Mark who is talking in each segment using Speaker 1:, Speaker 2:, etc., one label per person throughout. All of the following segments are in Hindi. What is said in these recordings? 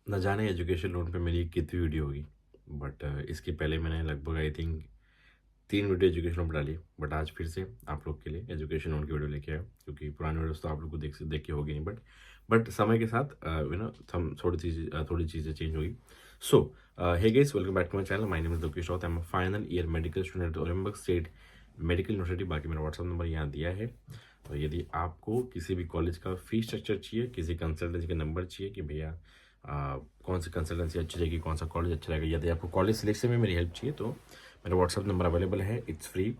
Speaker 1: न जाने एजुकेशन लोन पे मेरी कितनी वीडियो होगी, बट इसके पहले मैंने लगभग I think 3 video education loan पे डाली। बट आज फिर से आप लोग के लिए एजुकेशन लोन की वीडियो लेके आया, क्योंकि पुरानी वीडियोस तो आप लोग को देख के होगी नहीं, बट समय के साथ हम थोड़ी चीज़ें चेंज होगी। So hey guys, welcome back to my channel. My name is Lokesh Raut. I am a final year medical student at Olympic state medical university. बाकी मेरा व्हाट्सअप नंबर यहाँ दिया है। तो यदि आपको किसी भी कॉलेज का फीस स्ट्रक्चर चाहिए, किसी कंसल्टेंसी का नंबर चाहिए कि भैया कौन सी कंसल्टेंसी अच्छी रहेगी, कौन सा कॉलेज अच्छा रहेगा, यदि आपको कॉलेज सिलेक्शन में मेरी हेल्प चाहिए तो मेरा व्हाट्सअप नंबर अवेलेबल है। It's free.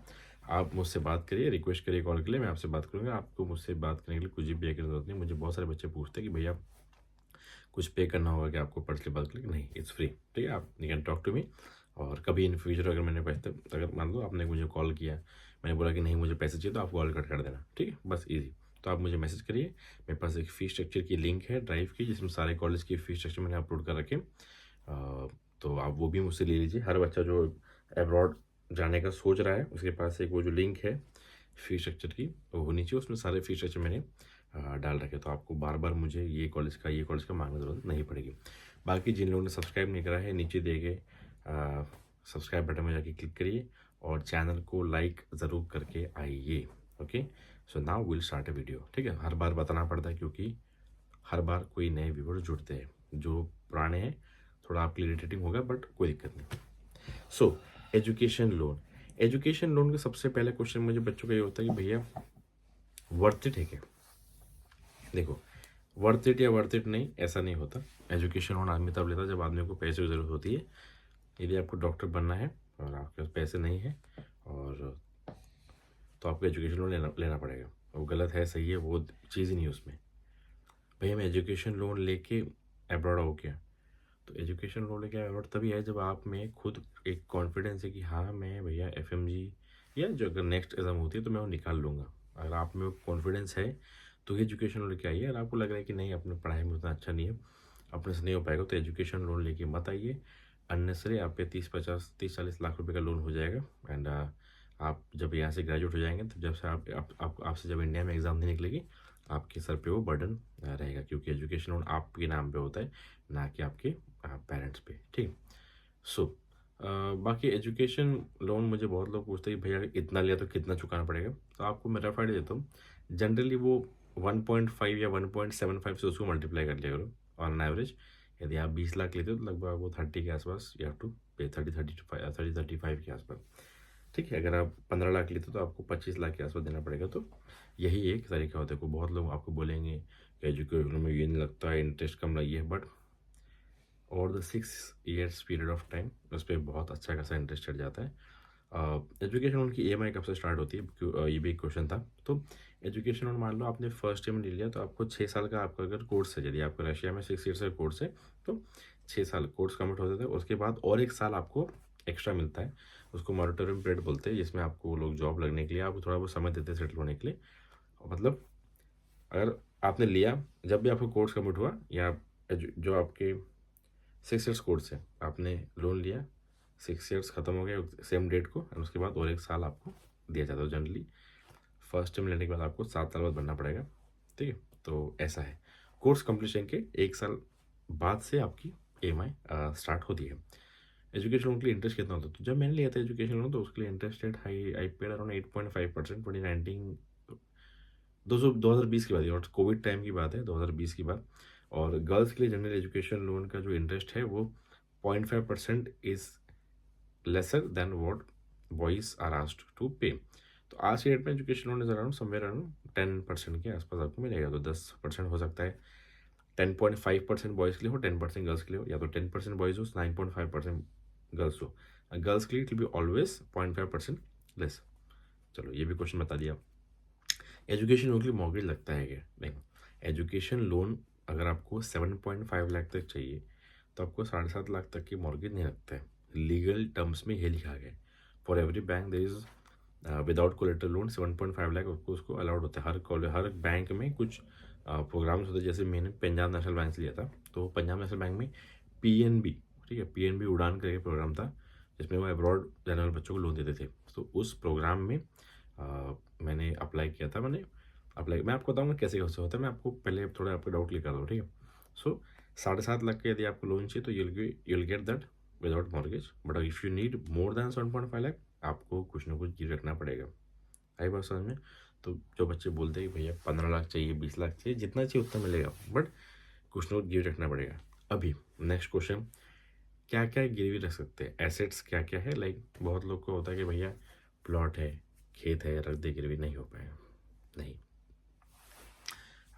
Speaker 1: आप मुझसे बात करिए, रिक्वेस्ट करिए कॉल के लिए, मैं आपसे बात करूँगा। आपको मुझसे बात करने के लिए कुछ भी पे करने की जरूरत नहीं। मुझे बहुत सारे बच्चे पूछते हैं कि भैया कुछ पे करना होगा कि आपको पर्सनली बात करें, नहीं, इट्स फ्री। ठीक है, आप you can talk to me. और कभी इन फ्यूचर अगर मैंने पैसे, अगर मान लो आपने मुझे कॉल किया, मैंने बोला कि नहीं मुझे पैसे चाहिए, तो आप कॉल कट कर देना। ठीक है, बस ईजी। तो आप मुझे मैसेज करिए। मेरे पास एक फ़ीस स्ट्रक्चर की लिंक है ड्राइव की, जिसमें सारे कॉलेज की फ़ीस स्ट्रक्चर मैंने अपलोड कर रखे। तो आप वो भी मुझसे ले लीजिए। हर बच्चा जो अब्रॉड जाने का सोच रहा है, उसके पास एक वो जो लिंक है फ़ीस स्ट्रक्चर की, वो होनी चाहिए। उसमें सारे फ़ीस स्ट्रक्चर मैंने डाल रखे, तो आपको बार बार मुझे ये कॉलेज का मांगने की ज़रूरत नहीं पड़ेगी। बाकी जिन लोगों ने सब्सक्राइब नहीं करा है, नीचे दिए गए सब्सक्राइब बटन में जाके क्लिक करिए और चैनल को लाइक ज़रूर करके आइए। Okay, so now will start a video. ठीक है, हर बार बताना पड़ता है क्योंकि हर बार कोई नए व्यूवर जुड़ते हैं। जो पुराने हैं थोड़ा आपके लिए इरिटेटिंग होगा, बट कोई दिक्कत नहीं। सो एजुकेशन लोन का सबसे पहले क्वेश्चन मुझे बच्चों का ये होता है कि भैया वर्थ इट है क्या। देखो, वर्थ इट या वर्थ इट नहीं, ऐसा नहीं होता। एजुकेशन लोन आदमी तब लेता है जब आदमी को पैसे की ज़रूरत होती है। यदि आपको डॉक्टर बनना है और आपके पास पैसे नहीं है, और तो आपको एजुकेशन लोन लेना पड़ेगा। वो गलत है सही है वो चीज़ ही नहीं है उसमें। भैया मैं एजुकेशन लोन लेके अब्रॉड हो गया, तो एजुकेशन लोन लेके अब्रॉड तभी है जब आप में खुद एक कॉन्फिडेंस है कि हाँ मैं भैया एफएमजी या जो अगर नेक्स्ट एग्ज़ाम होती है तो मैं वो निकाल लूँगा। अगर आप में वो कॉन्फिडेंस है तो एजुकेशन लोन लेके आइए। अगर आपको लग रहा है कि नहीं अपने पढ़ाई में उतना अच्छा नहीं है, अपने से नहीं हो पाएगा, तो एजुकेशन लोन लेके मत आइए। अननेसरी आप पे 30-40 लाख रुपए का लोन हो जाएगा। एंड आप जब यहाँ से ग्रेजुएट हो जाएंगे, तो जब से आपसे जब इंडिया में एग्ज़ाम नहीं निकलेगी, आपके सर पे वो बर्डन रहेगा, क्योंकि एजुकेशन लोन आपके नाम पे होता है, ना कि आपके पेरेंट्स पे। ठीक। सो बाकी एजुकेशन लोन मुझे बहुत लोग पूछते हैं कि भैया इतना लिया तो कितना चुकाना पड़ेगा। तो आपको मैं रफ आइडिया देता हूँ। जनरली वो 1.5 या 1.75 से उसको मल्टीप्लाई कर लिया करो ऑन एवरेज। यदि आप 20 लाख लेते हो तो लगभग वो 30 के आसपास, यू हैव टू पे 30-35 के आसपास। ठीक है, अगर आप 15 लाख लेते हो तो आपको 25 लाख के आसपास देना पड़ेगा। तो यही एक तरीका होता है। को बहुत लोग आपको बोलेंगे कि एजुकेशन में ये नहीं लगता है, इंटरेस्ट कम लगी है, but over the 6 years period of time उस पर बहुत अच्छा खासा इंटरेस्ट चढ़ जाता है। एजुकेशन लोन की ईएमआई कब से स्टार्ट होती है, ये भी एक क्वेश्चन था। तो एजुकेशन लोन मान लो आपने फर्स्ट ईयर में ले लिया, तो आपको 6 साल का आपका अगर कोर्स है, यदि आपका रशिया में 6 ईयर्स का कोर्स है, तो 6 साल कोर्स कंप्लीट हो जाता है। उसके बाद और 1 साल आपको एक्स्ट्रा मिलता है, उसको मॉनिटरिंग पीरियड बोलते हैं, जिसमें आपको लोग जॉब लगने के लिए आपको थोड़ा बहुत समय देते हैं सेटल होने के लिए। मतलब अगर आपने लिया, जब भी आपका कोर्स कंप्लीट हुआ, या जो आपके 6 ईयर्स कोर्स है, आपने लोन लिया, 6 ईयर्स खत्म हो गए सेम डेट को, और उसके बाद और 1 साल आपको दिया जाता है। जनरली फर्स्ट टाइम लेने के बाद आपको 7 साल बाद भरना पड़ेगा। ठीक है, तो ऐसा है। कोर्स कंप्लीशन के 1 साल बाद से आपकी ईएमआई स्टार्ट होती है। एजुकेशन लोन के लिए इंटरेस्ट कितना होता है, तो जब मैंने लिया था एजुकेशन लोन, तो उसके लिए interest rate I paid around 8.5% 2019, 2020 की बात है, और कोविड टाइम की बात है, 2020 की बात। और गर्ल्स के लिए जनरल एजुकेशन लोन का जो इंटरेस्ट है वो 0.5% is lesser than what boys are asked to pay. तो आज के डेट में education loan is around somewhere around 10% के आसपास आपको मिलेगा। तो 10% हो सकता है, 10.5% बॉयज़ के लिए हो, 10% गर्ल्स के लिए हो, या तो 10% बॉयज़ हो, 9.5% गर्ल्स हो। गर्ल्स के लिए it will be always 0.5% less. चलो, ये भी क्वेश्चन बता दिया। एजुकेशन लोन के लिए मॉर्गेज लगता है क्या? नहीं। एजुकेशन लोन अगर आपको 7.5 लाख तक चाहिए, तो आपको 7.5 लाख तक की मॉर्गेज नहीं लगता है। लीगल टर्म्स में ये लिखा गया है, for every bank there is without collateral loan 7.5 lakh उसको अलाउड होता है। हर बैंक में कुछ प्रोग्राम्स होते हैं। जैसे मैंने पंजाब नेशनल बैंक से लिया था, तो पंजाब नेशनल बैंक में पीएनबी, ठीक है, पीएनबी उड़ान करके प्रोग्राम था, जिसमें वो अब्रॉड जाने वाले बच्चों को लोन देते थे। तो उस प्रोग्राम में मैंने अप्लाई किया था। मैं आपको बताऊंगा कैसे कैसे होता है। मैं आपको पहले थोड़ा आपको डाउट क्लियर कर दूँ, ठीक है। सो 7.5 लाख का यदि आपको लोन चाहिए तो you'll get that without mortgage, but if you need more than 7.5 lakh आपको कुछ ना कुछ गिरवी रखना पड़ेगा। आई बात समझ में? तो जो बच्चे बोलते हैं कि भैया 15 लाख चाहिए, 20 लाख चाहिए, जितना चाहिए उतना मिलेगा, बट कुछ ना कुछ गिरवी रखना पड़ेगा। अभी नेक्स्ट क्वेश्चन, क्या क्या गिरवी रख सकते हैं, एसेट्स क्या क्या है? लाइक बहुत लोग को होता है कि भैया प्लॉट है, खेत है, रख दे गिरवी, नहीं हो पाएगा। नहीं,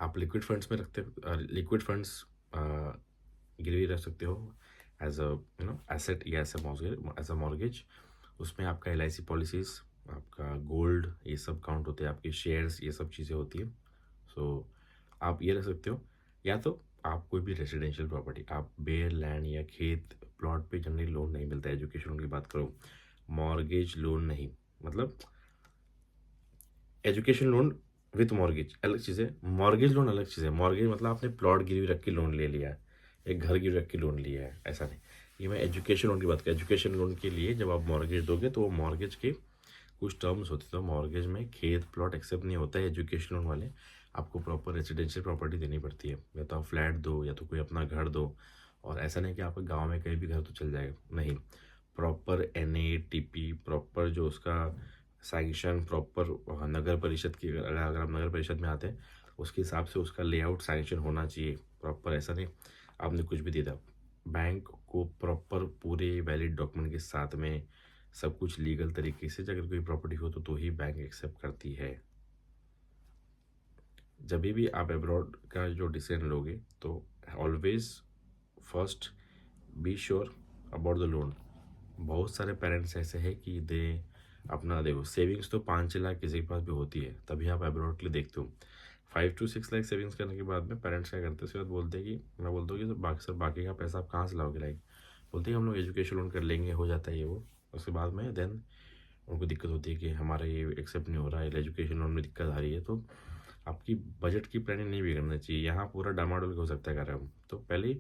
Speaker 1: आप लिक्विड फंड्स में रखते, लिक्विड फंड्स गिरवी रख सकते हो एज अ एसेट या एज अ मॉर्गेज। उसमें आपका LIC पॉलिसीज, आपका गोल्ड, ये सब काउंट होते हैं, आपके शेयर्स, ये सब चीज़ें होती है। सो आप ये रख सकते हो। या तो आप कोई भी रेजिडेंशियल प्रॉपर्टी, आप बेयर लैंड या खेत प्लॉट पे जनरली लोन नहीं मिलता है। एजुकेशन लोन की बात करो, मॉर्गेज लोन नहीं, मतलब एजुकेशन लोन विथ मॉर्गेज अलग चीज़ है, मॉर्गेज लोन अलग चीज़ है। मॉर्गेज मतलब आपने प्लॉट गिरवी रख के लोन ले लिया है, एक घर गिरवी रख के लोन लिया है, ऐसा नहीं। ये मैं एजुकेशन लोन की बात करूँ। एजुकेशन लोन के लिए जब आप मॉर्गेज दोगे तो वो मॉर्गेज के कुछ टर्म्स होते हैं। तो मॉर्गेज में खेत प्लॉट एक्सेप्ट नहीं होता है। एजुकेशन लोन वाले आपको प्रॉपर रेजिडेंशियल प्रॉपर्टी देनी पड़ती है, या तो आप फ्लैट दो या तो कोई अपना घर दो। और ऐसा नहीं कि आपके गांव में कहीं भी घर तो चल जाएगा, नहीं, प्रॉपर NA TP, प्रॉपर जो उसका सैंक्शन, प्रॉपर नगर परिषद की, अगर आप नगर परिषद में आते हैं उसके हिसाब से उसका लेआउट सैंक्शन होना चाहिए प्रॉपर। ऐसा नहीं आपने कुछ भी दे दिया। बैंक को प्रॉपर पूरे वैलिड डॉक्यूमेंट के साथ में सब कुछ लीगल तरीके से अगर कोई प्रॉपर्टी हो तो ही बैंक एक्सेप्ट करती है। जब भी आप अब्रॉड का जो डिसीजन लोगे तो always first be sure about the loan. बहुत सारे पेरेंट्स ऐसे हैं कि दे अपना, देखो सेविंग्स तो 5-6 लाख किसी के पास भी होती है, तभी आप अब्रॉड के लिए देखते हो। 5 to 6 लाख सेविंग्स करने के बाद में पेरेंट्स क्या करते हैं, उसके बाद बोलते हैं कि, मैं बोलता हूँ कि बाकी का पैसा आप कहाँ से लाओगे? लाइक बोलते हैं हम लोग एजुकेशन लोन कर लेंगे, हो जाता है ये वो। उसके बाद में देन उनको दिक्कत होती है कि हमारा ये एक्सेप्ट नहीं हो रहा है, एजुकेशन लोन में दिक्कत आ रही है। तो आपकी बजट की प्लानिंग नहीं बिगड़ना चाहिए, यहाँ पूरा डामाडोल हो सकता है कार्यक्रम। तो पहले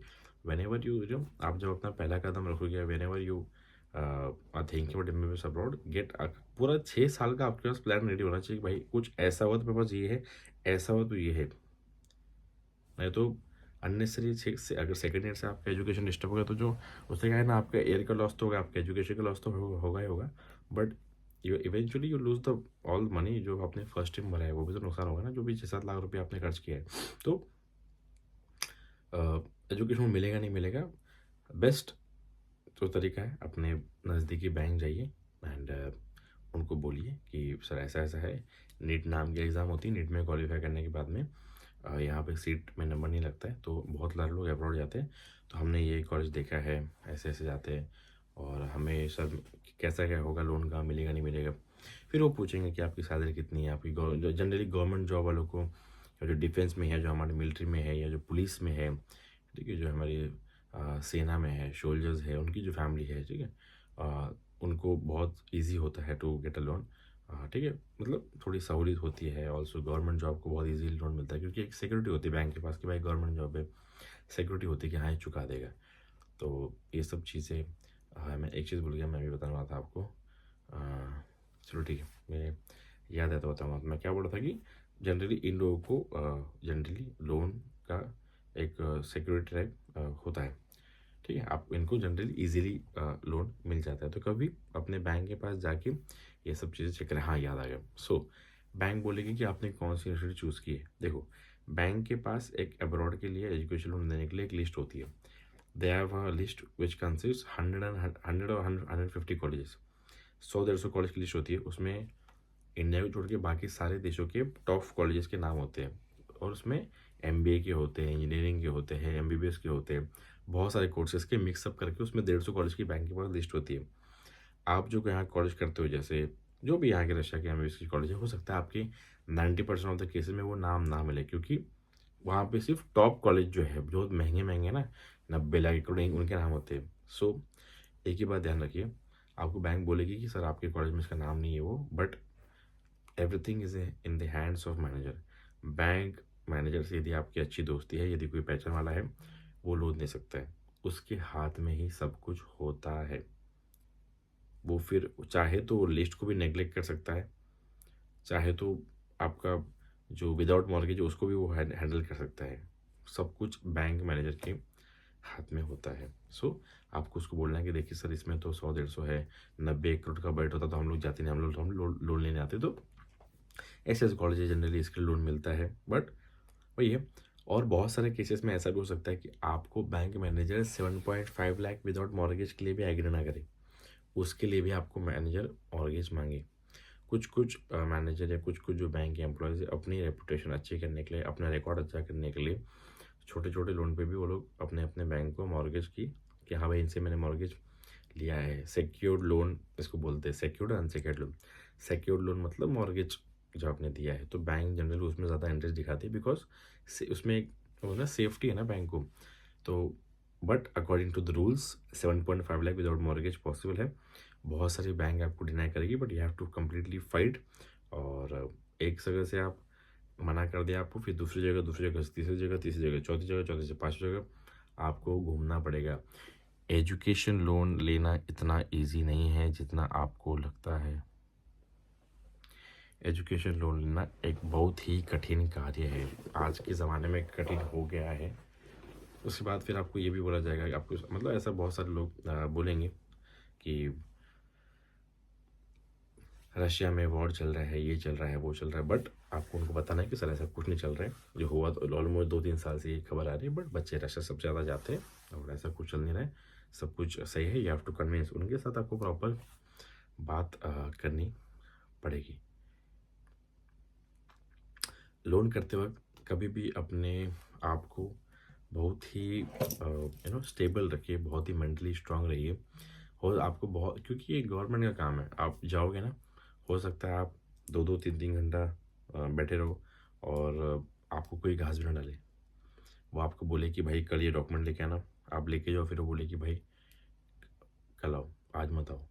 Speaker 1: वेन एवर यू जो आप जब अपना पहला कदम रखोगे, whenever you think about MBBS abroad, get पूरा 6 साल का आपके पास प्लान रेडी होना चाहिए कि भाई कुछ ऐसा हुआ तो मेरे पास ये है, ऐसा हुआ तो ये है। नहीं तो अननेसरी से अगर सेकेंड ईयर से आपका एजुकेशन डिस्टर्ब होगा तो जो उससे क्या है ना, आपका ईयर का लॉस तो होगा, आपका एजुकेशन का लॉस तो होगा ही होगा, but eventually you lose the all money जो आपने फर्स्ट टाइम भरा है, वो भी तो नुकसान होगा ना, जो भी 6-7 लाख रुपये आपने खर्च किया है। तो एजुकेशन मिलेगा नहीं मिलेगा, बेस्ट जो तरीका है अपने नज़दीकी बैंक जाइए एंड उनको बोलिए कि सर ऐसा ऐसा है। नीट नाम की एग्ज़ाम होती है, नीट में क्वालिफाई करने के बाद में यहाँ पे सीट में नंबर नहीं लगता है, तो बहुत सारे लोग अब्रॉड जाते हैं। तो हमने ये कॉलेज देखा है, ऐसे ऐसे जाते हैं, और हमें सर कैसा क्या होगा, लोन का मिलेगा नहीं मिलेगा। फिर वो पूछेंगे कि आपकी सैलरी कितनी है, आपकी जनरली गवर्नमेंट जॉब वालों को, या जो डिफेंस में है, जो हमारे मिलिट्री में है, या जो पुलिस में है, ठीक है, जो हमारी सेना में है, सोल्जर्स है, उनकी जो फैमिली है, ठीक है, उनको बहुत इजी होता है टू गेट अ लोन। ठीक है, मतलब थोड़ी सहूलियत होती है। ऑल्सो गवर्नमेंट जॉब को बहुत इजीली लोन मिलता है, क्योंकि एक सिक्योरिटी होती है बैंक के पास कि भाई गवर्नमेंट जॉब है, सिक्योरिटी होती है कि हाँ ये चुका देगा। तो ये सब चीज़ें, मैं एक चीज़ भूल गया, मैं भी बताने वाला था आपको। चलो ठीक है, मैं याद है तो बताऊँगा। मैं क्या बोल रहा था कि जनरली इन लोगों को जनरली लोन का एक सिक्योरिटी टाइप होता है, ठीक है, आप इनको जनरली इजीली लोन मिल जाता है। तो कभी अपने बैंक के पास जाके ये सब चीज़ें चेक करें। हाँ याद आ गया। सो बैंक बोलेगी कि आपने कौन सी यूनिवर्सिटी चूज़ की है। देखो बैंक के पास एक अब्रॉड के लिए एजुकेशन लोन देने के लिए एक लिस्ट होती है। They have a list which consist 100 और 150 कॉलेजेस। 100-150 कॉलेज की लिस्ट होती है। उसमें इंडिया को छोड़ के बाकी सारे देशों के टॉप कॉलेजेस के नाम होते हैं, और उसमें MBA के होते हैं, इंजीनियरिंग के होते हैं, MBBS के होते हैं, बहुत सारे कोर्सेज के मिक्सअप करके उसमें 150 कॉलेज की बैंक के पास लिस्ट होती है। आप जो यहाँ कॉलेज करते हो, जैसे जो भी यहाँ के रशिया के MBBS की कॉलेज है, हो सकता है आपकी 90% ऑफ द केसेस में वो नाम ना मिले, क्योंकि वहाँ पे सिर्फ टॉप कॉलेज जो है, जो महंगे महंगे ना 90 लाख एकड़, उनके नाम होते हैं। सो एक ही बात ध्यान रखिए, आपको बैंक बोलेगी कि सर आपके कॉलेज में इसका नाम नहीं है वो, but everything is in the hands of manager. Bank manager से यदि आपकी अच्छी दोस्ती है, यदि कोई पहचान वाला है, वो लोन दे सकता है, उसके हाथ में ही सब कुछ होता है। वो फिर चाहे तो लिस्ट को भी नेग्लेक्ट कर सकता है, चाहे तो आपका जो विदाउट मॉर्गेज उसको भी वो हैंडल कर सकता है। सब कुछ बैंक मैनेजर के हाथ में होता है। सो आपको उसको बोलना है कि देखिए सर इसमें तो 100-150 है, 90-1 करोड़ का बजट होता तो हम लोग जाते नहीं, हम लोन लेने आते। तो ऐसे ऐसे कॉलेज जनरली इसके लिए लोन मिलता है, बट वही है। और बहुत सारे केसेस में ऐसा भी हो सकता है कि आपको bank manager 7.5 lakh without mortgage के लिए भी एग्री ना करे, उसके लिए भी आपको मैनेजर मॉर्गेज मांगे। कुछ कुछ मैनेजर या कुछ कुछ जो बैंक के एम्प्लॉयज़ अपनी रेपुटेशन अच्छी करने के लिए, अपना रिकॉर्ड अच्छा करने के लिए छोटे छोटे लोन पे भी वो लोग अपने अपने बैंक को मॉर्गेज की कि हाँ भाई इनसे मैंने मॉर्गेज लिया है। सिक्योर्ड लोन इसको बोलते हैं, secured unsecured loan. Secured loan मतलब मॉर्गेज जो आपने दिया है, तो बैंक जनरली उसमें ज़्यादा इंटरेस्ट दिखाती है, बिकॉज उसमें एक वो ना सेफ्टी है ना बैंक को। तो but according to the rules 7.5 lakh without mortgage possible है। बहुत सारी बैंक आपको डिनाई करेगी, but you have to completely fight. और एक जगह से आप मना कर दिया आपको, फिर दूसरी जगह से तीसरी जगह चौथी से पाँचवीं जगह आपको घूमना पड़ेगा। एजुकेशन लोन लेना इतना इजी नहीं है जितना आपको लगता है। एजुकेशन लोन लेना एक बहुत ही कठिन कार्य है, आज के ज़माने में कठिन हो गया है। उसके बाद फिर आपको ये भी बोला जाएगा कि आपको मतलब ऐसा बहुत सारे लोग बोलेंगे कि रशिया में वॉर चल रहा है, ये चल रहा है, वो चल रहा है, बट आपको उनको बताना है कि सर ऐसा कुछ नहीं चल रहा है। जो हुआ तो ऑलमोस्ट 2-3 साल से ये खबर आ रही है, बट बच्चे रशिया सबसे ज़्यादा जाते हैं और ऐसा कुछ चल नहीं रहा है, सब कुछ सही है। यू हैव टू कन्विंस, उनके साथ आपको प्रॉपर बात करनी पड़ेगी। लोन करते वक्त कभी भी अपने आप को बहुत ही स्टेबल रखिए, बहुत ही मेंटली स्ट्रांग रहिए। और आपको बहुत, क्योंकि ये गवर्नमेंट का काम है, आप जाओगे ना, हो सकता है आप 2-2 3-3 घंटा बैठे रहो और आपको कोई घास भी ना डाले। वो आपको बोले कि भाई कल ये डॉक्यूमेंट लेके आना, आप लेके जाओ, फिर वो बोले कि भाई कल आओ, आज मत आओ।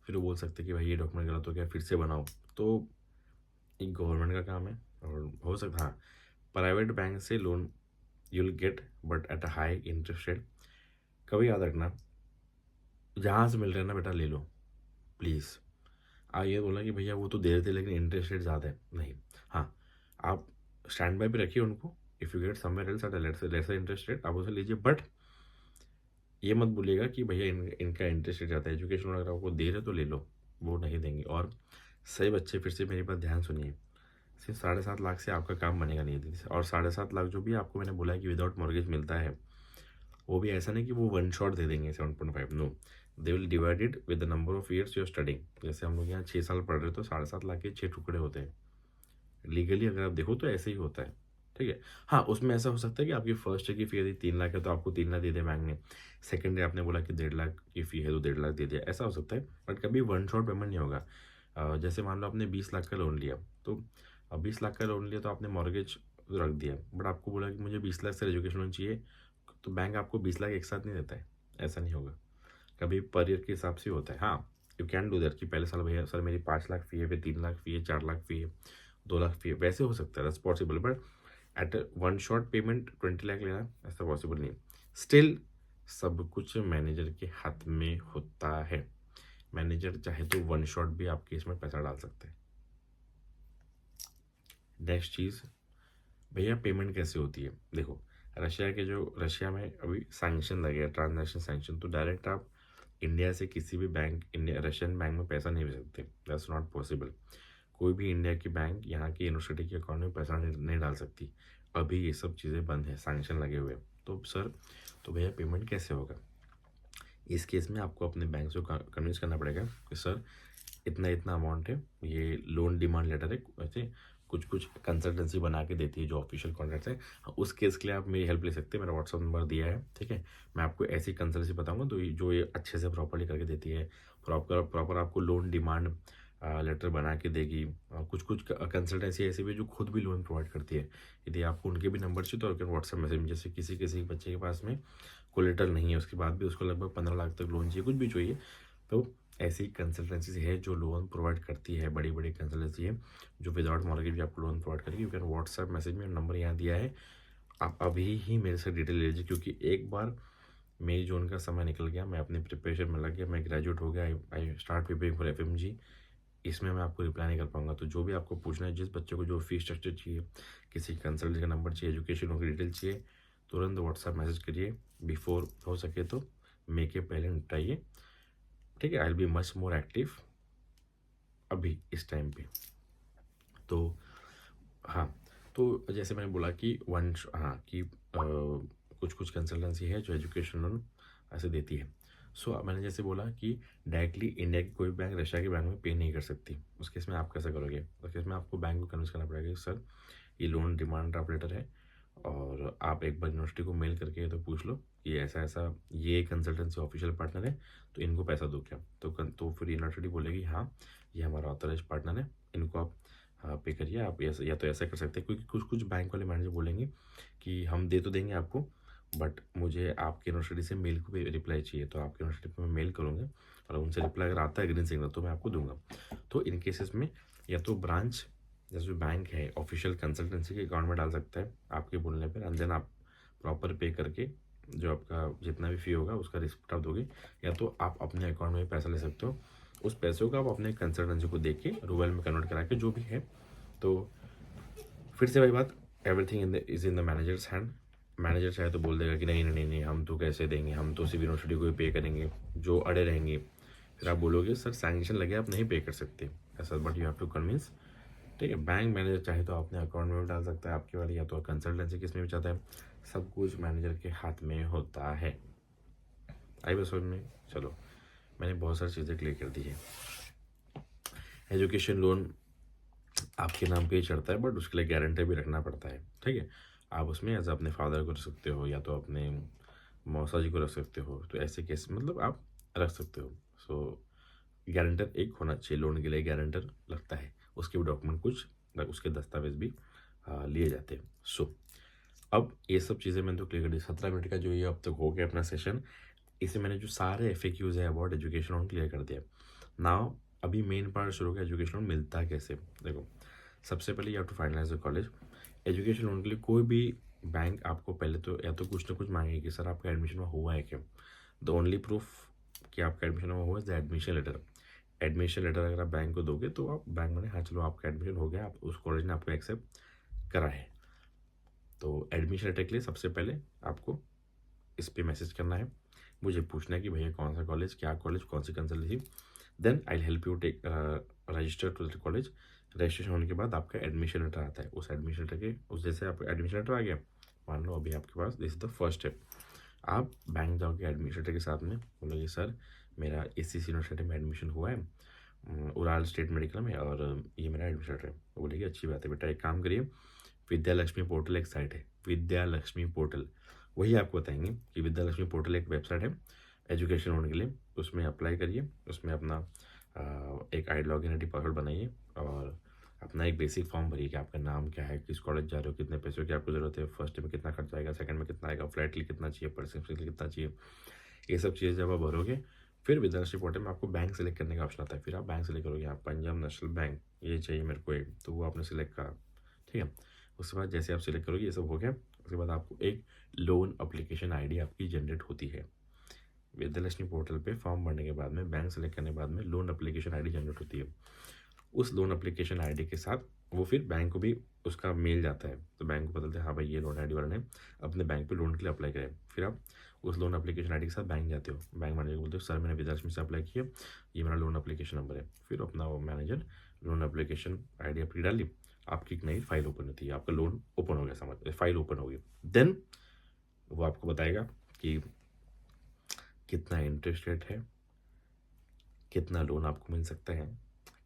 Speaker 1: फिर वो बोल सकते कि भाई ये डॉक्यूमेंट गलत हो गया, फिर से बनाओ। तो एक गवर्नमेंट का काम है। और हो सकता, हाँ, प्राइवेट बैंक से loan you'll get, but at a high interest rate. कभी याद रखना, जहाँ से मिल रहा है ना बेटा ले लो प्लीज़। ये बोला कि भैया वो तो दे रहे थे लेकिन इंटरेस्ट रेट ज़्यादा है, नहीं। हाँ, आप स्टैंड बाय पे रखिए उनको, if you get somewhere else at lesser interest rate आप उसे लीजिए, बट ये मत बोलिएगा कि भैया इनका इंटरेस्ट रेट ज़्यादा है। एजुकेशन लोन अगर आपको दे रहे तो ले लो, वो नहीं देंगे। और सही बच्चे फिर से मेरी बात ध्यान सुनिए, सिर्फ 7.5 लाख से आपका काम बनेगा नहीं दीदी। और 7.5 लाख जो भी आपको मैंने बोला है कि विदाउट मॉर्गेज मिलता है, वो भी ऐसा नहीं कि वो वन शॉट दे देंगे 7.5, no, they will divided with the number of years you are studying. जैसे हम लोग यहाँ 6 साल पढ़ रहे हो तो 7.5 लाख के 6 टुकड़े होते हैं। लीगली अगर आप देखो तो ऐसे ही होता है, ठीक है। हाँ, उसमें ऐसा हो सकता है कि आपकी फर्स्ट ईयर की फ़ी यदि 3 लाख है तो आपको 3 लाख दे दे बैंक ने। सेकेंड ईयर आपने बोला कि 1.5 लाख की फ़ी है तो 1.5 लाख दे दिया, ऐसा हो सकता है। बट कभी वन शॉट पेमेंट नहीं होगा। जैसे मान लो आपने 20 लाख का लोन लिया, तो 20 लाख का लोन लिया तो आपने मॉर्गेज रख दिया, बट आपको बोला कि मुझे 20 लाख से एजुकेशन लोन चाहिए, तो बैंक आपको 20 लाख एक साथ नहीं देता है, ऐसा नहीं होगा। कभी पर ईयर के हिसाब से होता है। हाँ, यू कैन डू दैट कि पहले साल भैया सर मेरी 5 लाख फ़ी है, फिर 3 लाख फ़ी है, 4 लाख फ़ी है, 2 लाख फ़ी है, वैसे हो सकता है, that's possible. But at one shot payment 20 lakh लेना ऐसा पॉसिबल नहीं। स्टिल सब कुछ मैनेजर के हाथ में होता है। मैनेजर चाहे तो वन शॉट भी आपके इसमें पैसा डाल सकते हैं। नेक्स्ट चीज़, भैया पेमेंट कैसे होती है। देखो, रशिया में अभी सैंक्शन लगे, ट्रांजैक्शन सैंक्शन, तो डायरेक्ट आप इंडिया से किसी भी बैंक, इंडिया रशियन बैंक में पैसा नहीं भेज सकते, दैट्स नॉट पॉसिबल। कोई भी इंडिया की बैंक यहाँ की यूनिवर्सिटी के अकाउंट में पैसा नहीं डाल सकती। अभी ये सब चीज़ें बंद है, सैंक्शन लगे हुए हैं। तो सर, तो भैया पेमेंट कैसे होगा। इस केस में आपको अपने बैंक से कन्विंस करना पड़ेगा कि सर इतना इतना अमाउंट है, ये लोन डिमांड लेटर है। वैसे कुछ कुछ कंसल्टेंसी बना के देती है जो ऑफिशियल कॉन्ट्रैक्ट है। हाँ, उस केस के लिए आप मेरी हेल्प ले सकते हैं, मेरा व्हाट्सअप नंबर दिया है, ठीक है। मैं आपको ऐसी कंसल्टेंसी बताऊंगा तो जो ये अच्छे से प्रॉपरली करके देती है, प्रॉपर आपको लोन डिमांड लेटर बना के देगी। कुछ कुछ कंसल्टेंसी ऐसी भी जो खुद भी लोन प्रोवाइड करती है। यदि आपको उनके भी नंबर चाहिए तो व्हाट्सएप मैसेज में, जैसे किसी किसी बच्चे के पास में कोलेटरल नहीं है, उसके बाद भी उसको लगभग 15 लाख तक लोन चाहिए, कुछ भी चाहिए, तो ऐसी कंसल्टेंसी है जो लोन प्रोवाइड करती है। बड़ी बड़ी कंसल्टेंसी है जो विदाउट मॉर्गेज भी आपको लोन प्रोवाइड करेगी। यू कैन व्हाट्सएप मैसेज में, नंबर यहाँ दिया है, आप अभी ही मेरे से डिटेल ले लीजिए। क्योंकि एक बार मई जून का समय निकल गया, मैं अपने प्रिपरेशन में लग गया, मैं ग्रेजुएट हो गया, I start preparing for FMG। इसमें मैं आपको रिप्लाई नहीं कर पाऊंगा। तो जो भी आपको पूछना है, जिस बच्चे को जो फीस स्ट्रक्चर चाहिए, किसी कंसल्टेंसी का नंबर चाहिए, एजुकेशन की डिटेल चाहिए, तुरंत व्हाट्सएप मैसेज करिए, बिफोर हो सके तो मे के पहले निपटाइए, ठीक है। I will be much more active अभी इस टाइम पे। तो हाँ, तो जैसे मैंने बोला कि हाँ कि कुछ कुछ कंसल्टेंसी है जो एजुकेशन लोन ऐसे देती है। सो मैंने जैसे बोला कि डायरेक्टली इंडिया की कोई बैंक रशिया के बैंक में पे नहीं कर सकती। उस केस में आप कैसे करोगे? उस केस में आपको बैंक को कन्विंस करना पड़ेगा कि सर ये लोन डिमांड ड्राफ्ट लेटर है, और आप एक बार यूनिवर्सिटी को मेल करके तो पूछ लो कि ऐसा ऐसा ये कंसल्टेंसी ऑफिशियल पार्टनर है, तो इनको पैसा दो क्या? तो फिर यूनिवर्सिटी बोलेगी हाँ ये हमारा ऑथराइज पार्टनर है, इनको आप पे करिए। आप ऐसा या तो ऐसा कर सकते हैं, क्योंकि कुछ कुछ बैंक वाले मैनेजर बोलेंगे कि हम दे तो देंगे आपको, बट मुझे आपके यूनिवर्सिटी से मेल को भी रिप्लाई चाहिए, तो आपके यूनिवर्सिटी पर मैं मेल करूँगा और उनसे रिप्लाई अगर आता है ग्रीन सिग्नल तो मैं आपको दूंगा। तो इन केसेस में या तो ब्रांच जैसे जो बैंक है ऑफिशियल कंसल्टेंसी के अकाउंट में डाल सकता है आपके बोलने पर, एंड देन आप प्रॉपर पे करके जो आपका जितना भी फी होगा उसका रिसिप्ट आप दोगे, या तो आप अपने अकाउंट में पैसा ले सकते हो। उस पैसों का आप अपने कंसल्टेंसी को दे के रूबल में कन्वर्ट करा के जो भी है। तो फिर से वही बात, everything is in the managers hand. Manager चाहे तो बोल देगा कि नहीं नहीं नहीं हम तो कैसे देंगे, हम तो सिर्फ यूनिवर्सिटी को ही पे करेंगे, जो अड़े रहेंगे। फिर आप बोलोगे सर सैंक्शन लगे आप नहीं पे कर सकते ऐसा, but you have to convince, ठीक है। बैंक मैनेजर चाहे तो अपने अकाउंट में भी डाल सकता है आपके वाले, या तो कंसल्टेंसी किस में भी चाहता है, सब कुछ मैनेजर के हाथ में होता है। आई बस समझ में? चलो मैंने बहुत सारी चीज़ें क्लियर कर दी है। एजुकेशन लोन आपके नाम पे ही चढ़ता है, बट उसके लिए गारंटर भी रखना पड़ता है, ठीक है। आप उसमें एज अपने फादर को रख सकते हो या तो अपने मौसा जी को रख सकते हो, तो ऐसे केस मतलब आप रख सकते हो। सो गारंटर एक होना चाहिए, लोन के लिए गारंटर लगता है, उसके भी डॉक्यूमेंट कुछ उसके दस्तावेज भी लिए जाते हैं। सो अब ये सब चीज़ें मैंने तो क्लियर कर दी। 17 मिनट का जो ये अब तक हो गया अपना सेशन, इसे मैंने जो सारे FAQs है अबाउट एजुकेशन लोन क्लियर कर दिया। नाउ अभी मेन पार्ट शुरू हो गया, एजुकेशन लोन मिलता है कैसे। देखो सबसे पहले you have to finalize the college. Education loan के लिए कोई भी बैंक आपको पहले तो या तो कुछ ना कुछ मांगेगी कि सर आपका एडमिशन हुआ है क्या। द ओनली प्रूफ कि आपका एडमिशन हुआ है the admission letter. Admission letter अगर आप बैंक को दोगे तो आप बैंक में हाँ चलो आपका एडमिशन हो गया, आप उस कॉलेज ने आपको एक्सेप्ट करा है। तो एडमिशन लेटर के लिए सबसे पहले आपको इस पर मैसेज करना है, मुझे पूछना है कि भैया कौन सा कॉलेज, क्या कॉलेज, कौन सी consultancy. Then I help you take register to the college. Registration होने के बाद आपका एडमिशन लेटर आता है। उस एडमिशन लेटर के उस जैसे आपका एडमिशन लेटर आ गया, मान लो अभी आपके पास, this is the first step. आप बैंक जाओगे एडमिशन लेटर के साथ में, बोलोगे सर मेरा इस यूनिवर्सिटी में एडमिशन हुआ है उराल स्टेट मेडिकल में, और ये मेरा एडमिशन लेटर है। वो बोलेगी अच्छी बात है बेटा, एक काम करिए, विद्या लक्ष्मी पोर्टल एक साइट है, विद्या लक्ष्मी पोर्टल, वही आपको बताएंगे कि विद्या लक्ष्मी पोर्टल एक वेबसाइट है एजुकेशन लोन के लिए, उसमें अप्लाई करिए, उसमें अपना एक ID लॉगिन ID पासवर्ड बनाइए और अपना एक बेसिक फॉर्म भरिए कि आपका नाम क्या है, किस कॉलेज जा रहे हो, कितने पैसों की आपको ज़रूरत है, फर्स्ट में कितना खर्चा आएगा, सेकंड में कितना आएगा, फ्लैट के लिए कितना चाहिए, पर्सन के लिए कितना चाहिए, ये सब चीज़ें जब आप भरोगे फिर विद्या लक्ष्मी पोर्टल में आपको बैंक सेलेक्ट करने का ऑप्शन आता है। फिर आप बैंक सेलेक्ट करोगे, आप पंजाब नेशनल बैंक ये चाहिए मेरे को एक, तो वो आपने सेलेक्ट करा, ठीक है। उसके बाद जैसे आप सिलेक्ट करोगे ये सब हो गया, उसके बाद आपको एक लोन अप्लीकेशन ID आपकी जनरेट होती है विद्यालक्ष्मी पोर्टल पे। फॉर्म भरने के बाद में बैंक सेलेक्ट करने के बाद में लोन अप्लीकेशन ID जनरेट होती है। उस लोन अप्लीकेशन ID के साथ वो फिर बैंक को भी उसका मेल जाता है, तो बैंक को पता चलता है हाँ भाई ये लोन ID वाला ने अपने बैंक पे लोन के लिए अप्लाई करें। फिर आप उस लोन अप्लीकेशन ID के साथ बैंक जाते हो, बैंक मैनेजर को बोलते हो सर मैंने विद्यालक्ष्मी से अप्लाई किया, ये मेरा लोन अप्लीकेशन नंबर है। फिर अपना वो मैनेजर लोन अप्लीकेशन ID अपनी डाली, आपकी एक नई फाइल ओपन होती है, आपका लोन ओपन हो गया, समझ फाइल ओपन हो गई। देन वो आपको बताएगा कि कितना इंटरेस्ट रेट है, कितना लोन आपको मिल सकता है,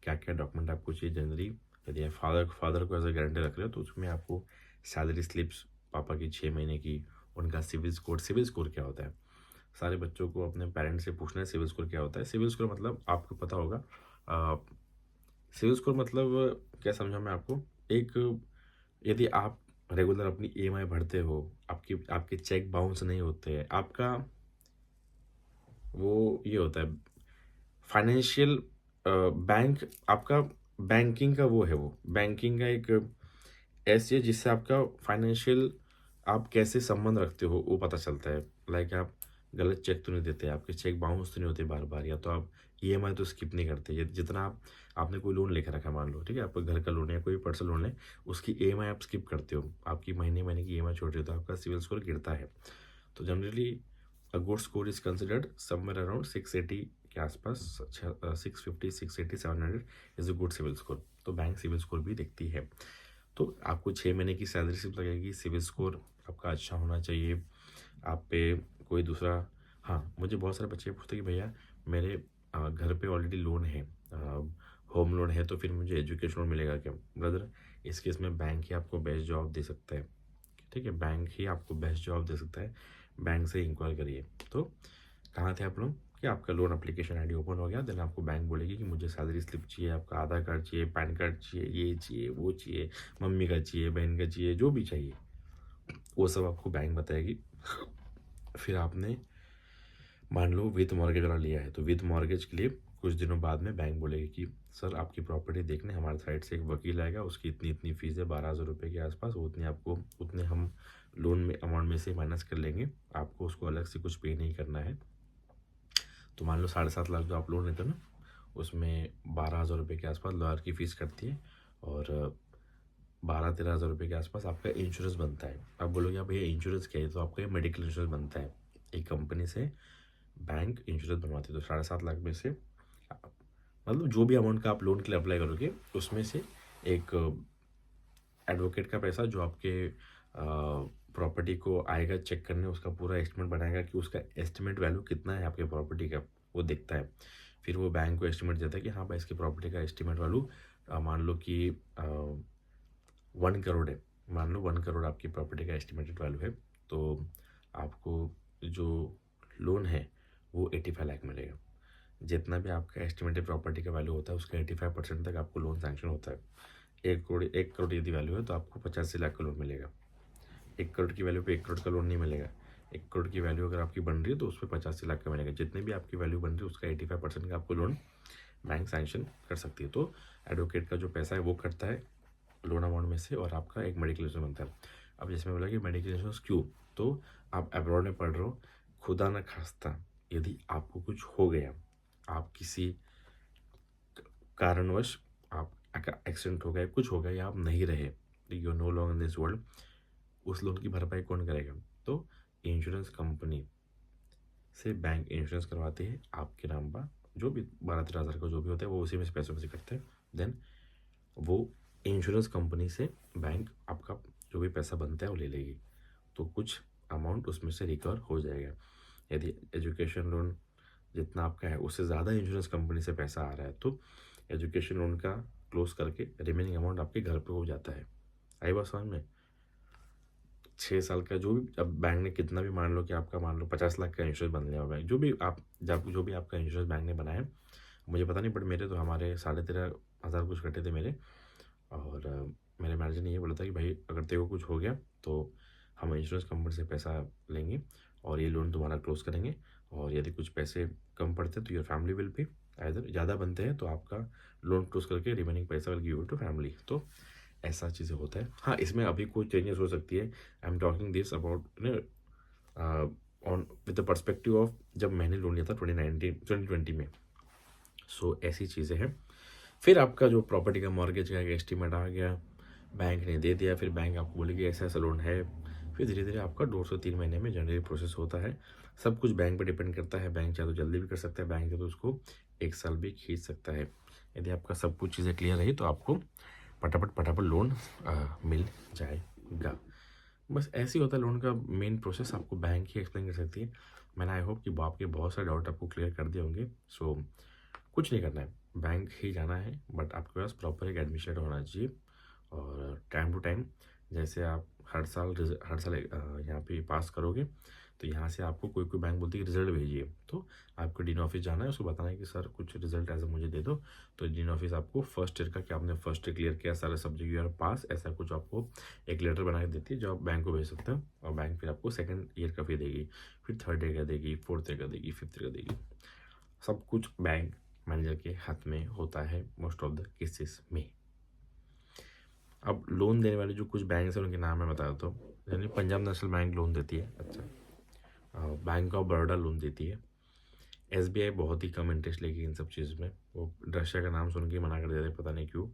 Speaker 1: क्या क्या डॉक्यूमेंट आपको चाहिए। जनरली यदि आप फादर को एज अ गारंटी रख रहे हो तो उसमें आपको सैलरी स्लिप्स पापा की 6 महीने की, उनका सिविल स्कोर क्या होता है, सारे बच्चों को अपने पेरेंट्स से पूछना है सिविल स्कोर क्या होता है। सिविल स्कोर मतलब आपको पता होगा, सिविल स्कोर मतलब क्या समझा मैं आपको, एक यदि आप रेगुलर अपनी EMI भरते हो, आपके चेक बाउंस नहीं होते हैं, आपका वो ये होता है फाइनेंशियल बैंक, आपका बैंकिंग का वो है, वो बैंकिंग का एक ऐसी जिससे आपका फाइनेंशियल आप कैसे संबंध रखते हो वो पता चलता है। लाइक आप गलत चेक तो नहीं देते, आपके चेक बाउंस तो नहीं होते बार बार, या तो आप ईएमआई तो स्किप नहीं करते। जितना आपने कोई लोन लेकर रखा मान लो, ठीक है, आपका घर का लोन है, कोई पर्सनल लोन है, उसकी ईएमआई आप स्किप करते हो, आपकी महीने महीने की ईएमआई छोड़ रही हो, तो आपका सिविल स्कोर गिरता है। तो generally a good score is considered somewhere around 680 के आसपास, 650, 680, 700 is a good civil score. तो बैंक सिविल स्कोर भी देखती है। तो आपको 6 महीने की सैलरी स्लिप लगेगी, सिविल स्कोर आपका अच्छा होना चाहिए, आप पे कोई दूसरा। हाँ, मुझे बहुत सारे बच्चे पूछते हैं कि भैया मेरे घर पे ऑलरेडी लोन है, होम लोन है, तो फिर मुझे एजुकेशन लोन मिलेगा क्या? ब्रदर, इस केस में बैंक ही आपको बेस्ट जॉब दे सकता है, ठीक है, बैंक ही आपको बेस्ट जॉब दे सकता है, बैंक से इंक्वायर करिए। तो कहाँ थे आप लोग कि आपका लोन एप्लीकेशन आईडी ओपन हो गया, देन आपको बैंक बोलेगी कि मुझे सैलरी स्लिप चाहिए, आपका आधार कार्ड चाहिए, पैन कार्ड चाहिए, ये चाहिए, वो चाहिए, मम्मी का चाहिए, बहन का चाहिए, जो भी चाहिए वो सब आपको बैंक बताएगी। फिर आपने मान लो विद मॉर्गेज वाला लिया है, तो विद मॉर्गेज के लिए कुछ दिनों बाद में बैंक बोलेगी कि सर आपकी प्रॉपर्टी देखने हमारे साइड से एक वकील आएगा, उसकी इतनी इतनी फीस है, 12,000 रुपये के आसपास, उतनी आपको, उतने हम लोन में अमाउंट में से माइनस कर लेंगे, आपको उसको अलग से कुछ पे नहीं करना है। तो मान लो 7.5 लाख जो आप लोन लेते हो ना, उसमें 12,000 रुपये के आसपास लॉयर की फ़ीस कटती है, और 12-13 हज़ार रुपये के आसपास आपका इंश्योरेंस बनता है। आप बोलोगे आप भैया इंश्योरेंस क्या है? तो आपका ये मेडिकल इंश्योरेंस बनता है, एक कंपनी से बैंक इंश्योरेंस बनवाती है। तो 7.5 लाख में से मतलब जो भी अमाउंट का आप लोन के लिए अप्लाई करोगे, उसमें से एक एडवोकेट का पैसा जो आपके प्रॉपर्टी को आएगा चेक करने, उसका पूरा एस्टिमेट बनाएगा कि उसका एस्टिमेट वैल्यू कितना है आपके प्रॉपर्टी का, वो देखता है। फिर वो बैंक को एस्टिमेट देता है कि हाँ भाई इसकी प्रॉपर्टी का एस्टिमेट वैल्यू मान लो कि 1 करोड़ है, मान लो 1 करोड़ आपकी प्रॉपर्टी का एस्टिमेटेड वैल्यू है, तो आपको जो लोन है वो 85 लाख मिलेगा। जितना भी आपका एस्टिमेटेड प्रॉपर्टी का वैल्यू होता है उसका 85% तक आपको लोन सैंक्शन होता है। 1 करोड़ यदि वैल्यू है तो आपको 85 लाख का लोन मिलेगा। 1 करोड़ की वैल्यू पे 1 करोड़ का लोन नहीं मिलेगा। 1 करोड़ की वैल्यू अगर आपकी बन रही है तो उस पर 85 लाख का मिलेगा। जितने भी आपकी वैल्यू बन रही है उसका 85% का आपको लोन बैंक सैंक्शन कर सकती है। तो एडवोकेट का जो पैसा है वो कटता है लोन अमाउंट में से, और आपका एक मेडिकल इंश्योरेंस बनता है। अब जैसे मैं बोला कि मेडिकल इंश्योरेंस क्यों, तो आप अब्रॉड में पढ़ रहे हो, खुदा न खास्ता यदि आपको कुछ हो गया, आप किसी कारणवश आप एक्सीडेंट हो गया, कुछ हो गया, या आप नहीं रहे, you know long in this world, उस लोन की भरपाई कौन करेगा? तो इंश्योरेंस कंपनी से बैंक इंश्योरेंस करवाते हैं आपके नाम पर, जो भी 12-13 हज़ार का जो भी होता है वो उसी में से पैसों में से कटते हैं। देन वो इंश्योरेंस कंपनी से बैंक आपका जो भी पैसा बनता है वो ले लेगी, तो कुछ अमाउंट उसमें से रिकवर हो जाएगा। यदि एजुकेशन लोन जितना आपका है उससे ज़्यादा इंश्योरेंस कंपनी से पैसा आ रहा है, तो एजुकेशन लोन का क्लोज करके रिमेनिंग अमाउंट आपके घर पे हो जाता है। आई बात समझ में? 6 साल का जो भी, अब बैंक ने कितना भी मान लो कि आपका मान लो 50 लाख का इंश्योरेंस बन लिया होगा, जो भी आप जब जो भी आपका इंश्योरेंस बैंक ने बनाया, मुझे पता नहीं, बट मेरे तो हमारे 13,500 कुछ कटे थे मेरे, और मेरे मैनेजर ने ये बोला था कि भाई अगर तेरे को कुछ हो गया तो हम इंश्योरेंस कंपनी से पैसा लेंगे और ये लोन तुम्हारा क्लोज करेंगे, और यदि कुछ पैसे कम पड़ते तो योर फैमिली विल पे, इधर ज़्यादा बनते हैं तो आपका लोन क्लोज करके रिमेनिंग पैसा विल गिव टू फैमिली। तो ऐसा चीज़ें होता है। हाँ, इसमें अभी कोई चेंजेस हो सकती है। I am talking this about on with the perspective of जब मैंने लोन लिया था 2020 में। सो ऐसी चीज़ें हैं। फिर आपका जो प्रॉपर्टी का मॉर्गेज का एक एस्टीमेट आ गया, बैंक ने दे दिया, फिर बैंक आपको बोलेगी ऐसा ऐसा लोन है, फिर धीरे धीरे आपका 2 से 3 महीने में जनरली प्रोसेस होता है। सब कुछ बैंक पे डिपेंड करता है, बैंक चाहे तो जल्दी भी कर सकता है, बैंक चाहे तो उसको 1 साल भी खींच सकता है। यदि आपका सब कुछ चीज़ें क्लियर रही तो आपको फटाफट लोन मिल जाएगा। बस ऐसे ही होता है लोन का मेन प्रोसेस, आपको बैंक ही एक्सप्लेन कर सकती है। मैंने आई होप कि आपके बहुत सारे डाउट आपको क्लियर कर दिए होंगे। सो कुछ नहीं करना है, बैंक ही जाना है, बट आपके पास प्रॉपर एक एडमिशन होना चाहिए, और टाइम टू टाइम जैसे आप हर साल यहाँ पे पास करोगे तो यहाँ से आपको कोई कोई बैंक बोलती है रिजल्ट भेजिए, तो आपको डीन ऑफिस जाना है, उसको बताना है कि सर कुछ रिजल्ट ऐसा मुझे दे दो। तो डीन ऑफिस आपको फर्स्ट ईयर का कि आपने फर्स्ट ईयर क्लियर किया, सारे सब्जेक्ट यू आर पास, ऐसा कुछ आपको एक लेटर बना के देती है जो आप बैंक को भेज सकते हो, और बैंक फिर आपको सेकेंड ईयर का फी देगी, फिर थर्ड ईयर का देगी, फोर्थ ईयर का देगी, फिफ्थ ईयर का देगी। सब कुछ बैंक मैनेजर के हाथ में होता है मोस्ट ऑफ द केसेस में। अब लोन देने वाले जो कुछ बैंक है उनके नाम मैं बता देता हूँ। यानी पंजाब नेशनल बैंक लोन देती है, अच्छा, बैंक ऑफ बड़ौदा लोन देती है। SBI बहुत ही कम इंटरेस्ट लेगी इन सब चीज़ में। वो रशिया का नाम सुन के मना कर देते हैं, पता नहीं क्यों।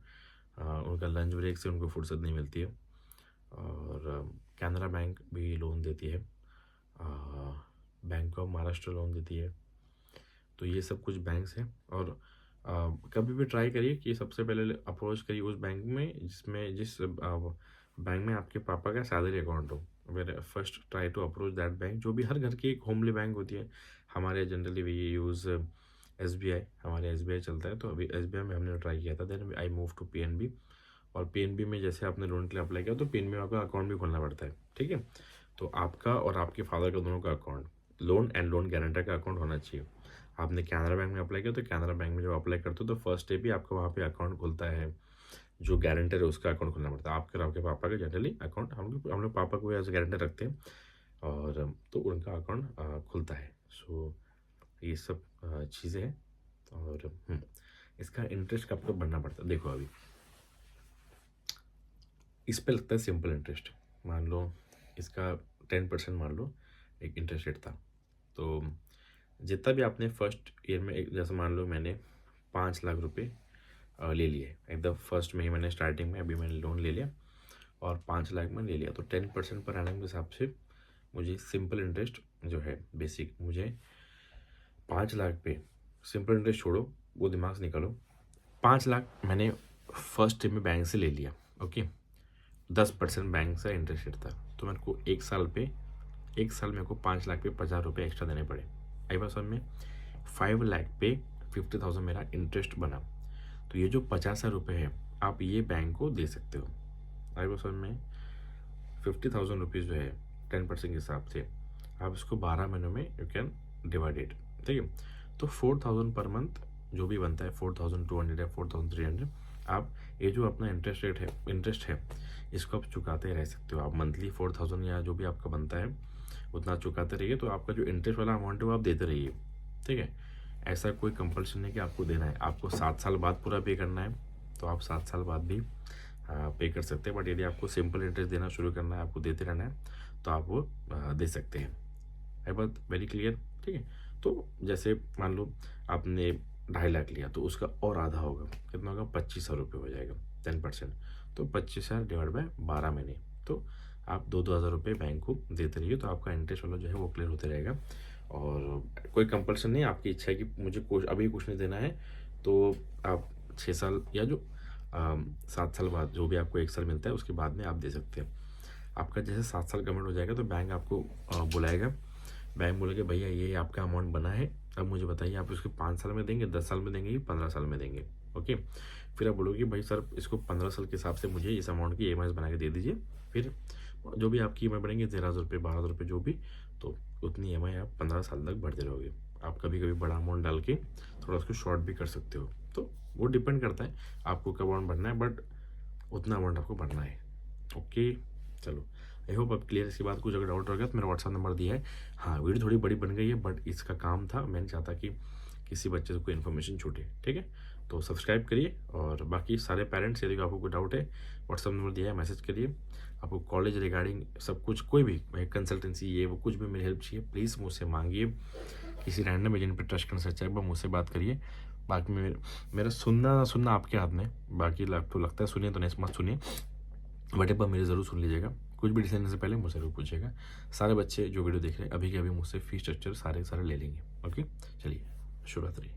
Speaker 1: उनका लंच ब्रेक से उनको फुर्सत नहीं मिलती है। और कैनरा बैंक भी लोन देती है, बैंक ऑफ महाराष्ट्र लोन देती है। तो ये सब कुछ बैंक्स हैं। और कभी भी ट्राई करिए कि सबसे पहले अप्रोच करिए उस बैंक में जिस बैंक में आपके पापा का सैलरी अकाउंट हो। Where first try to approach that bank. जो भी हर घर की एक होमली बैंक होती है, हमारे जनरली वी यूज़ SBI, हमारे SBI चलता है। तो अभी SBI में हमने ट्राई किया था, then I move to PNB। और PNB में जैसे आपने लोन के लिए अप्लाई किया तो PNB में आपका अकाउंट भी खोलना पड़ता है, ठीक है। तो आपका और आपके फादर का दोनों का account, loan and loan guarantor का अकाउंट होना चाहिए। आपने कैनरा बैंक में अप्लाई किया तो कैनरा बैंक में जब अप्लाई करते हो तो फर्स्ट डे भी आपका वहाँ पे अकाउंट खुलता है। जो गारंटर है उसका अकाउंट खुलना पड़ता है। आपके और आपके पापा का जनरली अकाउंट हम लोग पापा को एज गारंटर रखते हैं, और तो उनका अकाउंट खुलता है। सो ये सब चीज़ें हैं। और इसका इंटरेस्ट आपको भरना पड़ता है। देखो अभी इस पे लगता है सिंपल इंटरेस्ट। मान लो इसका 10% मान लो एक इंटरेस्ट रेट था। तो जितना भी आपने फर्स्ट ईयर में जैसे मान लो मैंने 5 लाख रुपए ले लिए एकदम फर्स्ट में ही, मैंने स्टार्टिंग में अभी मैंने लोन ले लिया और 5 लाख में ले लिया। तो 10% पर एनम के हिसाब से मुझे सिंपल इंटरेस्ट जो है बेसिक, मुझे 5 लाख पे सिंपल इंटरेस्ट छोड़ो, वो दिमाग से निकालो। 5 लाख मैंने फर्स्ट में बैंक से ले लिया, ओके। 10% बैंक से इंटरेस्ट रेट था। तो मेरे को एक साल मेरे को 5 लाख पे 50 रुपये एक्स्ट्रा देने पड़े। आई बात समझ में? 5 लाख पे 50,000 मेरा इंटरेस्ट बना। तो ये जो 50,000 रुपये है आप ये बैंक को दे सकते हो। आई बात समझ में? 50,000 रुपीज़ जो है 10% के हिसाब से आप इसको 12 महीनों में यू कैन डिवाइड इट, ठीक है। तो 4,000 पर मंथ जो भी बनता है, 4,200 या 4,300, आप ये जो अपना इंटरेस्ट है इसको आप चुकाते रह सकते हो। आप मंथली 4,000 या जो भी आपका बनता है उतना चुकाते रहिए। तो आपका जो इंटरेस्ट वाला अमाउंट है वो आप देते रहिए, ठीक है। ऐसा कोई कंपल्सन नहीं कि आपको देना है। आपको 7 साल बाद पूरा पे करना है तो आप 7 साल बाद भी पे कर सकते हैं। बट यदि आपको सिंपल इंटरेस्ट देना शुरू करना है, आपको देते रहना है, तो आप वो दे सकते हैं। है बात वेरी क्लियर, ठीक है। तो जैसे मान लो आपने 2.5 लाख लिया तो उसका और आधा होगा, कितना होगा? 25,000 रुपये हो जाएगा 10%। तो 25,000 डिवाइड बाय 12 महीने, तो आप 2,000 रुपये बैंक को देते रहिए। तो आपका इंटरेस्ट वाला जो है वो क्लियर होते रहेगा। और कोई कंपल्सन नहीं, आपकी इच्छा है कि मुझे अभी कुछ नहीं देना है तो आप 6 साल या जो 7 साल बाद जो भी आपको 1 साल मिलता है उसके बाद में आप दे सकते हैं। आपका जैसे 7 साल कम्प्लीट हो जाएगा तो बैंक आपको बुलाएगा। बैंक बोलेगा भैया ये आपका अमाउंट बना है, अब मुझे बताइए आप इसको 5 साल में देंगे, 10 साल में देंगे, 15 साल में देंगे, ओके। फिर आप बोलोगे भाई सर इसको 15 साल के हिसाब से मुझे इस अमाउंट की EMI बना के दे दीजिए। फिर जो भी आपकी EMI बनेंगे 13,000 रुपये, 12,000 रुपये जो भी, तो उतनी EMI आप 15 साल तक भरते रहोगे। आप कभी कभी बड़ा अमाउंट डाल के थोड़ा उसको शॉर्ट भी कर सकते हो। तो वो डिपेंड करता है आपको कब अमाउंट भरना है, बट उतना अमाउंट आपको भरना है, ओके। चलो आई होप अब क्लियर। इसके बाद कुछ अगर डाउट होगा तो मेरा व्हाट्सअप नंबर दिया है। हाँ वीडियो थोड़ी बड़ी बन गई है बट इसका काम था, मैं नहीं चाहता कि किसी बच्चे को इन्फॉर्मेशन छूटे, ठीक है। तो सब्सक्राइब करिए। और बाकी सारे पेरेंट्स यदि आपको कोई डाउट है व्हाट्सअप नंबर दिया है, मैसेज करिए। आपको कॉलेज रिगार्डिंग सब कुछ कोई भी कंसल्टेंसी ये वो कुछ भी मेरी हेल्प चाहिए प्लीज़ मुझसे मांगिए। किसी रैंडम एजेंट पर ट्रस्ट करना सच्चा है, मुझसे बात करिए। बाकी मेरा सुनना आपके हाथ में। बाकी तो लगता है सुनिए तो नहीं मत सुनिए, बट एक बार मेरे ज़रूर सुन लीजिएगा। कुछ भी डिसीजन से पहले मुझसे ज़रूर पूछिएगा। सारे बच्चे जो वीडियो देख रहे हैं अभी के अभी मुझसे फीस स्ट्रक्चर सारे ले लेंगे, ओके। चलिए शुभ रात्रि।